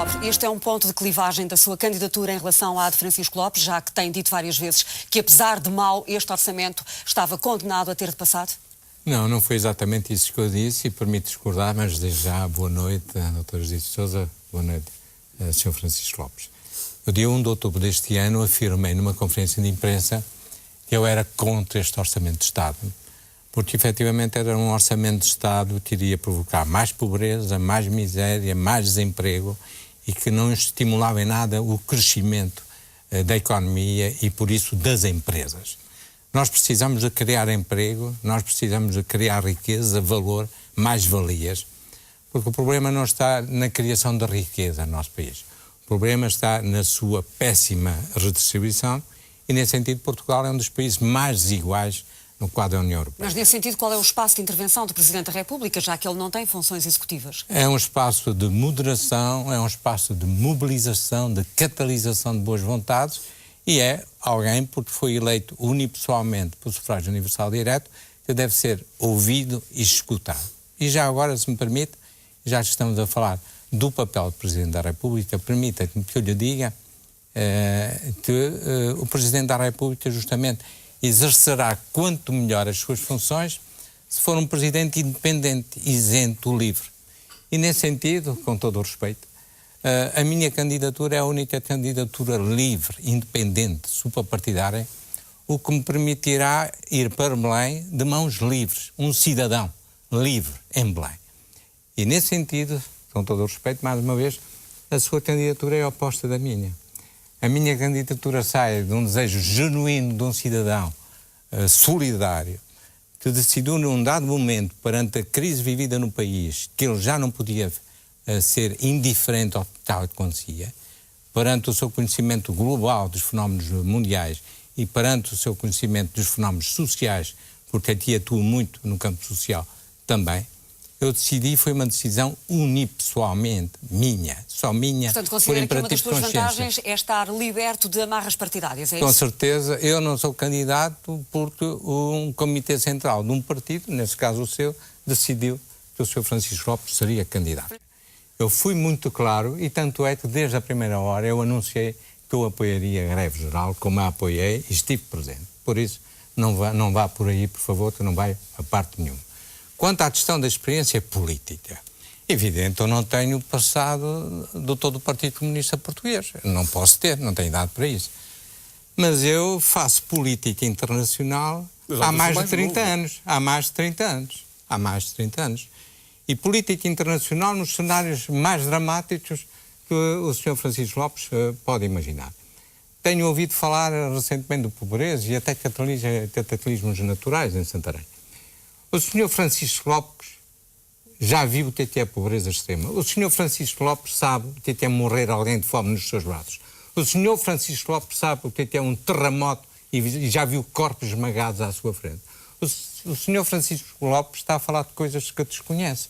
Nobre, este é um ponto de clivagem da sua candidatura em relação à de Francisco Lopes, já que tem dito várias vezes que, apesar de mau, este orçamento estava condenado a ter de passado? Não, não foi exatamente isso que eu disse e permito discordar, mas desde já, boa noite, Dr. José de Sousa, boa noite, Sr. Francisco Lopes. No dia 1 de outubro deste ano, afirmei numa conferência de imprensa que eu era contra este orçamento de Estado, porque efetivamente era um orçamento de Estado que iria provocar mais pobreza, mais miséria, mais desemprego e que não estimulava em nada o crescimento da economia e, por isso, das empresas. Nós precisamos de criar emprego, nós precisamos de criar riqueza, valor, mais-valias, porque o problema não está na criação da riqueza no nosso país. O problema está na sua péssima redistribuição e, nesse sentido, Portugal é um dos países mais desiguais no quadro da União Europeia. Mas, nesse sentido, qual é o espaço de intervenção do Presidente da República, já que ele não tem funções executivas? É um espaço de moderação, é um espaço de mobilização, de catalisação de boas vontades e é alguém, porque foi eleito unipessoalmente por sufrágio universal direto, que deve ser ouvido e escutado. E já agora, se me permite, já que estamos a falar do papel do Presidente da República, permita-me que eu lhe diga que o Presidente da República justamente exercerá quanto melhor as suas funções se for um Presidente independente, isento, livre. E nesse sentido, com todo o respeito, a minha candidatura é a única candidatura livre, independente, suprapartidária, o que me permitirá ir para Belém de mãos livres, um cidadão livre em Belém. E nesse sentido, com todo o respeito, mais uma vez, a sua candidatura é oposta da minha. A minha candidatura sai de um desejo genuíno de um cidadão solidário que decidiu num dado momento, perante a crise vivida no país, que ele já não podia ser indiferente ao que tal acontecia, perante o seu conhecimento global dos fenómenos mundiais e perante o seu conhecimento dos fenómenos sociais, porque aqui atuo muito no campo social também, eu decidi, foi uma decisão unipessoalmente minha, só minha, portanto, por considera que uma das imperativo de suas consciência. vantagens é estar liberto de amarras partidárias, é Com isso? certeza, eu não sou candidato porque um comitê central de um partido, nesse caso o seu, decidiu que o Sr. Francisco Lopes seria candidato. Eu fui muito claro e tanto é que desde a primeira hora eu anunciei que eu apoiaria a greve geral, como a apoiei e estive presente. Por isso, não vá por aí, por favor, que não vai a parte nenhuma. Quanto à questão da experiência política, evidente, eu não tenho passado do todo o Partido Comunista Português. Não posso ter, não tenho idade para isso. Mas eu faço política internacional há mais de 30 anos. Há mais de 30 anos. Há mais de 30 anos. E política internacional nos cenários mais dramáticos que o Sr. Francisco Lopes pode imaginar. Tenho ouvido falar recentemente do pobreza e até cataclismos naturais em Santarém. O Sr. Francisco Lopes já viu o que é a pobreza extrema. O Sr. Francisco Lopes sabe o que é morrer alguém de fome nos seus braços. O Sr. Francisco Lopes sabe o que é um terremoto e já viu corpos esmagados à sua frente. O Sr. Francisco Lopes está a falar de coisas que desconhece.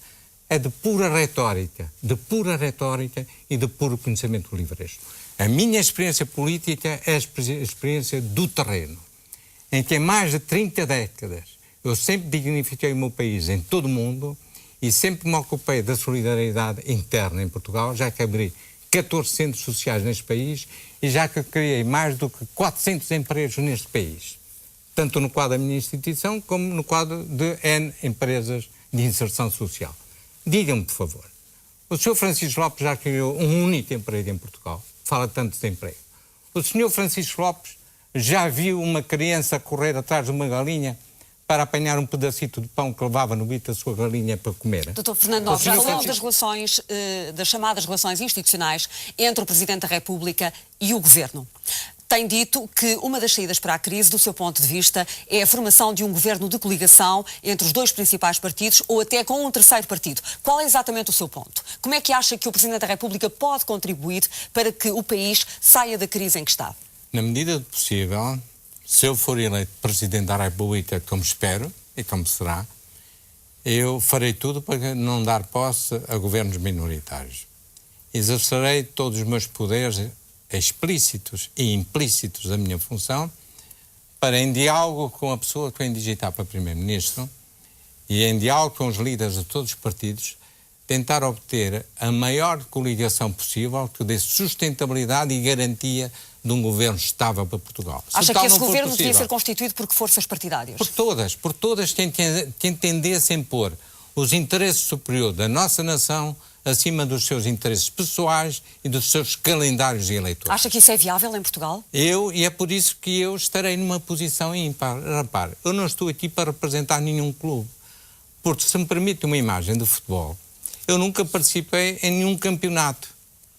É de pura retórica e de puro conhecimento livresco. A minha experiência política é a experiência do terreno, em que em mais de 30 décadas eu sempre dignifiquei o meu país em todo o mundo e sempre me ocupei da solidariedade interna em Portugal, já que abri 14 centros sociais neste país e já que criei mais do que 400 empregos neste país, tanto no quadro da minha instituição como no quadro de N empresas de inserção social. Digam-me, por favor, o Sr. Francisco Lopes já criou um único emprego em Portugal, fala tanto de emprego. O Sr. Francisco Lopes já viu uma criança correr atrás de uma galinha para apanhar um pedacito de pão que levava no bico da sua galinha para comer? Dr. Fernando Nobre, já falamos das relações, das chamadas relações institucionais entre o Presidente da República e o Governo. Tem dito que uma das saídas para a crise, do seu ponto de vista, é a formação de um governo de coligação entre os dois principais partidos ou até com um terceiro partido. Qual é exatamente o seu ponto? Como é que acha que o Presidente da República pode contribuir para que o país saia da crise em que está? Na medida do possível, se eu for eleito Presidente da República, como espero e como será, eu farei tudo para não dar posse a governos minoritários. Exercerei todos os meus poderes explícitos e implícitos da minha função para, em diálogo com a pessoa que vem digitar para Primeiro-Ministro e em diálogo com os líderes de todos os partidos, tentar obter a maior coligação possível que dê sustentabilidade e garantia de um governo estável para Portugal. Acha que esse governo devia ser constituído por que forças partidárias? Por todas que entendessem pôr os interesses superiores da nossa nação acima dos seus interesses pessoais e dos seus calendários eleitorais. Acha que isso é viável em Portugal? E é por isso que eu estarei numa posição ímpar. Repare, eu não estou aqui para representar nenhum clube, porque se me permite uma imagem de futebol, eu nunca participei em nenhum campeonato.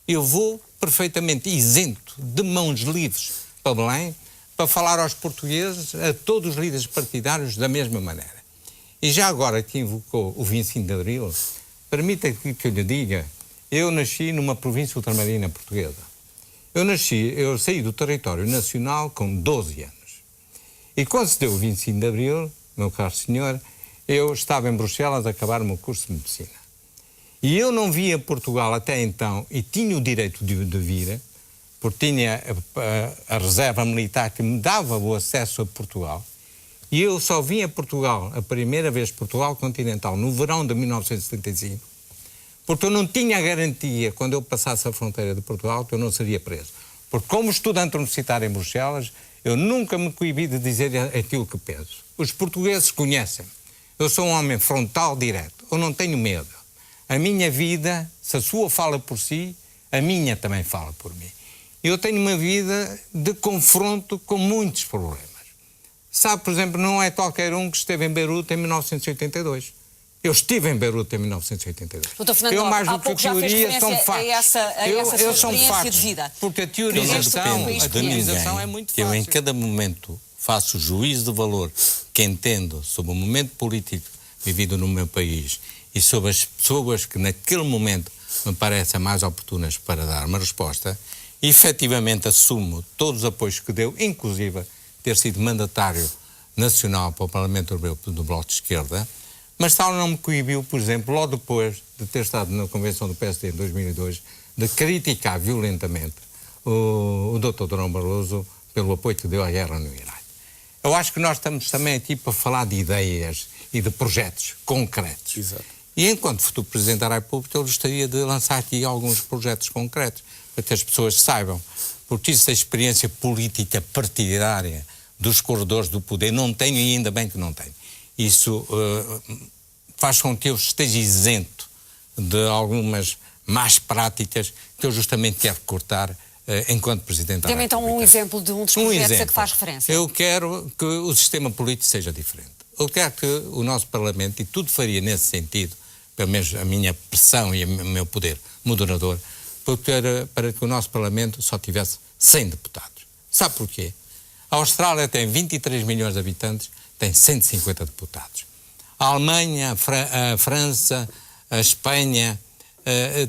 Eu vou perfeitamente isento, de mãos livres, para Belém, para falar aos portugueses, a todos os líderes partidários, da mesma maneira. E já agora que invocou o 25 de Abril, permita que eu lhe diga, eu nasci numa província ultramarina portuguesa. Eu saí do território nacional com 12 anos. E quando se deu o 25 de Abril, meu caro senhor, eu estava em Bruxelas a acabar o meu curso de medicina. E eu não via Portugal até então, e tinha o direito de vir, porque tinha a reserva militar que me dava o acesso a Portugal, e eu só vim a Portugal, a primeira vez Portugal continental, no verão de 1975, porque eu não tinha a garantia, quando eu passasse a fronteira de Portugal, que eu não seria preso. Porque como estudante universitário em Bruxelas, eu nunca me coibi de dizer aquilo que penso. Os portugueses conhecem-me. Eu sou um homem frontal, direto. Eu não tenho medo. A minha vida, se a sua fala por si, a minha também fala por mim. Eu tenho uma vida de confronto com muitos problemas. Sabe, por exemplo, não é qualquer um que esteve em Beirute em 1982. Eu estive em Beirute em 1982. Doutor Fernando, eu, mais do que teoria, são fatos. A essa sua experiência de vida. Porque a teorização é muito fácil. Eu, em cada momento, faço juízo de valor que entendo sobre o momento político vivido no meu país e sobre as pessoas que, naquele momento, me parecem mais oportunas para dar uma resposta, e, efetivamente, assumo todos os apoios que deu, inclusive ter sido mandatário nacional para o Parlamento Europeu do Bloco de Esquerda, mas tal não me coibiu, por exemplo, logo depois de ter estado na Convenção do PSD em 2002, de criticar violentamente o Dr. Durão Barroso pelo apoio que deu à guerra no Iraque. Eu acho que nós estamos também aqui para falar de ideias e de projetos concretos. Exato. E enquanto futuro Presidente da República, eu gostaria de lançar aqui alguns projetos concretos, para que as pessoas saibam, porque isso da experiência política partidária dos corredores do poder não tenho, e ainda bem que não tenho. Isso faz com que eu esteja isento de algumas más práticas que eu justamente quero cortar enquanto Presidente da República. Tem então um exemplo de um dos projetos a que faz referência. Eu quero que o sistema político seja diferente. Eu quero que o nosso Parlamento, e tudo faria nesse sentido, pelo menos a minha pressão e o meu poder moderador, para que o nosso Parlamento só tivesse 100 deputados. Sabe porquê? A Austrália tem 23 milhões de habitantes, tem 150 deputados. A Alemanha, a França, a Espanha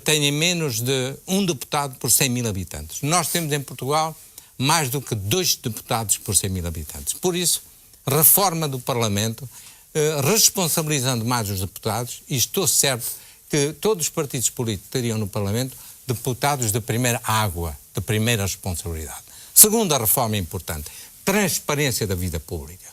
têm menos de um deputado por 100 mil habitantes. Nós temos em Portugal mais do que 2 deputados por 100 mil habitantes. Por isso, reforma do Parlamento, responsabilizando mais os deputados, e estou certo que todos os partidos políticos teriam no Parlamento deputados de primeira água, de primeira responsabilidade. Segunda reforma importante, transparência da vida pública.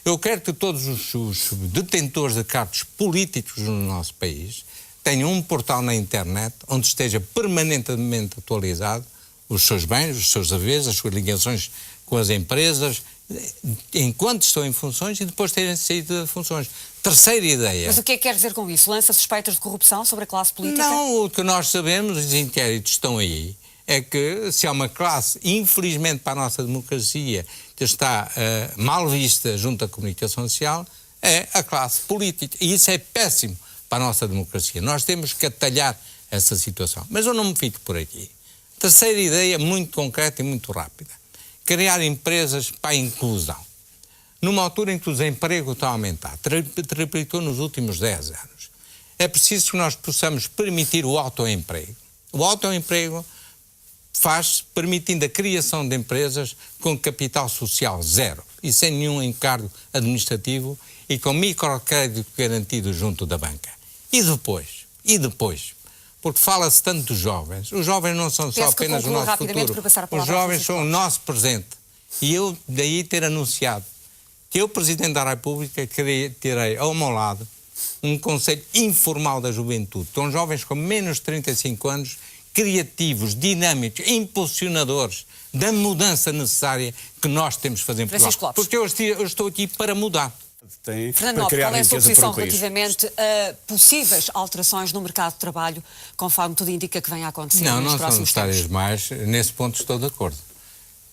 Eu quero que todos os detentores de cargos políticos no nosso país tenham um portal na internet onde esteja permanentemente atualizado os seus bens, os seus haveres, as suas ligações com as empresas, enquanto estão em funções e depois terem saído de funções. Terceira ideia. Mas o que é que quer dizer com isso? Lança suspeitas de corrupção sobre a classe política? Não, o que nós sabemos, os inquéritos estão aí, é que se há uma classe, infelizmente para a nossa democracia, que está mal vista junto à comunicação social, é a classe política. E isso é péssimo para a nossa democracia. Nós temos que atalhar essa situação. Mas eu não me fico por aqui. Terceira ideia, muito concreta e muito rápida. Criar empresas para a inclusão. Numa altura em que o desemprego está a aumentar, triplicou nos últimos 10 anos. É preciso que nós possamos permitir o autoemprego. O autoemprego faz-se permitindo a criação de empresas com capital social zero e sem nenhum encargo administrativo e com microcrédito garantido junto da banca. E depois, porque fala-se tanto dos jovens, os jovens não são só apenas o nosso futuro, os jovens são o nosso presente. E eu daí ter anunciado que eu, Presidente da República, terei ao meu lado um conselho informal da juventude, com jovens com menos de 35 anos, criativos, dinâmicos, impulsionadores da mudança necessária que nós temos de fazer em Portugal. Porque eu estou aqui para mudar. Fernando Nobre, qual é a sua posição relativamente a possíveis alterações no mercado de trabalho, conforme tudo indica que vem a acontecer nos próximos tempos? Não são mais, nesse ponto estou de acordo.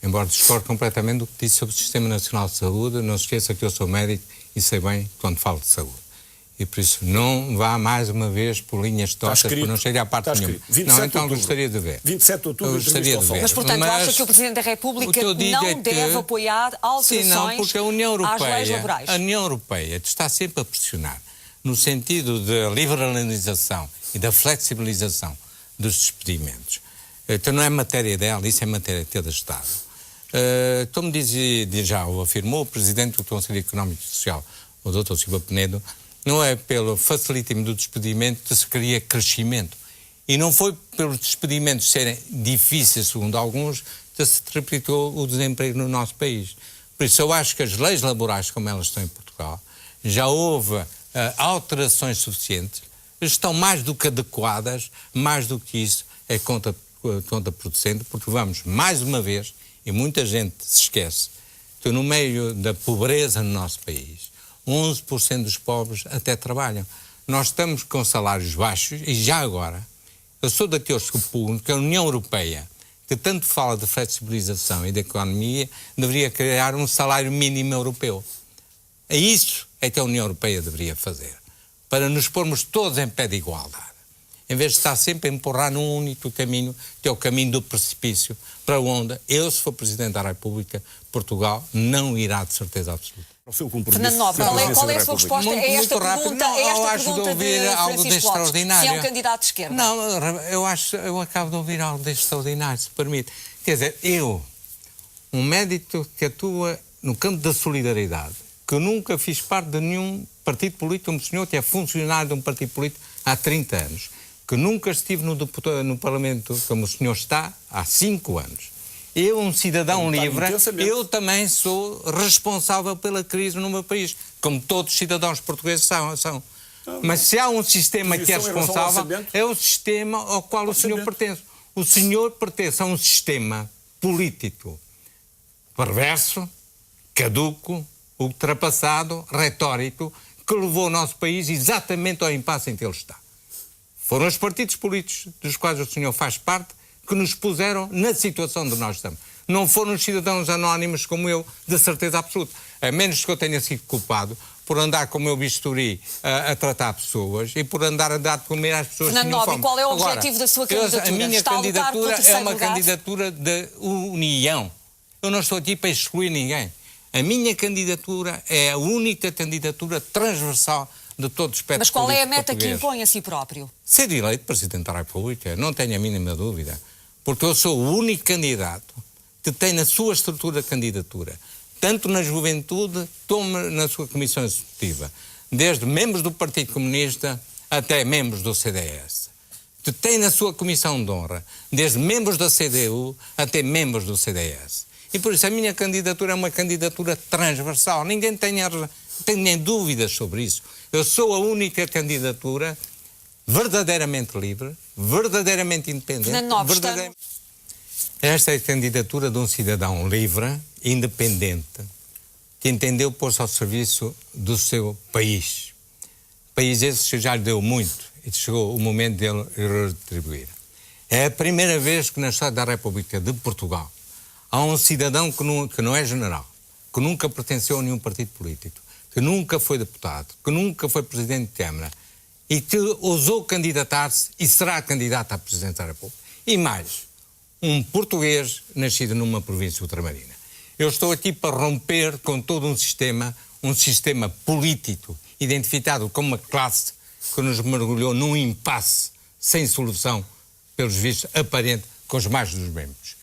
Embora discordo completamente do que disse sobre o Sistema Nacional de Saúde, não se esqueça que eu sou médico e sei bem quando falo de saúde. E por isso não vá mais uma vez por linhas tortas, para não chegar à parte nenhuma. Não, então gostaria de ver. 27 de outubro, gostaria de ver. Mas, portanto, acha que o Presidente da República não deve apoiar alterações às leis laborais? A União Europeia está sempre a pressionar no sentido da liberalização e da flexibilização dos despedimentos. Então não é matéria dela, isso é matéria de cada Estado. Como já o afirmou o Presidente do Conselho Económico e Social, o Dr. Silva Penedo, não é pelo facilitismo do despedimento que se cria crescimento. E não foi pelos despedimentos serem difíceis, segundo alguns, que se triplicou o desemprego no nosso país. Por isso eu acho que as leis laborais, como elas estão em Portugal, já houve alterações suficientes, estão mais do que adequadas, mais do que isso é contraproducente, porque vamos, mais uma vez, e muita gente se esquece, que no meio da pobreza no nosso país, 11% dos pobres até trabalham. Nós estamos com salários baixos e já agora, eu sou daqueles que pugam que a União Europeia, que tanto fala de flexibilização e de economia, deveria criar um salário mínimo europeu. É isso que a União Europeia deveria fazer, para nos pormos todos em pé de igualdade. Em vez de estar sempre a empurrar num único caminho, que é o caminho do precipício, para onde eu, se for Presidente da República, Portugal não irá de certeza absoluta. Fernando Nobre, qual é a sua resposta a esta pergunta? Eu acho de ouvir algo de extraordinário. Se é um candidato de esquerda. Não, eu acabo de ouvir algo de extraordinário, se permite. Quer dizer, um médico que atua no campo da solidariedade, que eu nunca fiz parte de nenhum partido político, como o senhor, que é funcionário de um partido político há 30 anos, que nunca estive no Parlamento como o senhor está há 5 anos. Eu, um cidadão livre, eu também sou responsável pela crise no meu país, como todos os cidadãos portugueses são. Mas se há um sistema que é responsável, é o sistema ao qual o senhor pertence. O senhor pertence a um sistema político perverso, caduco, ultrapassado, retórico, que levou o nosso país exatamente ao impasse em que ele está. Foram os partidos políticos dos quais o senhor faz parte que nos puseram na situação onde nós estamos. Não foram os cidadãos anónimos como eu, de certeza absoluta. A menos que eu tenha sido culpado por andar com o meu bisturi a tratar pessoas e por andar a dar de comer às pessoas que tinham fome. Qual é o objetivo da sua candidatura? A minha candidatura é uma candidatura de união. Eu não estou aqui para excluir ninguém. A minha candidatura é a única candidatura transversal de todos os aspectos. Mas qual é a meta que impõe a si próprio? Ser eleito Presidente da República, não tenho a mínima dúvida. Porque eu sou o único candidato que tem na sua estrutura de candidatura, tanto na juventude como na sua comissão executiva, desde membros do Partido Comunista até membros do CDS. Que tem na sua comissão de honra, desde membros da CDU até membros do CDS. E por isso a minha candidatura é uma candidatura transversal. Ninguém tem nem dúvidas sobre isso. Eu sou a única candidatura verdadeiramente livre, verdadeiramente independente. Esta é a candidatura de um cidadão livre, independente, que entendeu pôr-se ao serviço do seu país. País esse que já lhe deu muito e chegou o momento dele retribuir. É a primeira vez que na história da República de Portugal há um cidadão que não é general, que nunca pertenceu a nenhum partido político, que nunca foi deputado, que nunca foi Presidente de Câmara e que ousou candidatar-se e será candidato à Presidência da República. E mais, um português nascido numa província ultramarina. Eu estou aqui para romper com todo um sistema político identificado como uma classe que nos mergulhou num impasse sem solução, pelos vistos, aparente com os mais dos membros.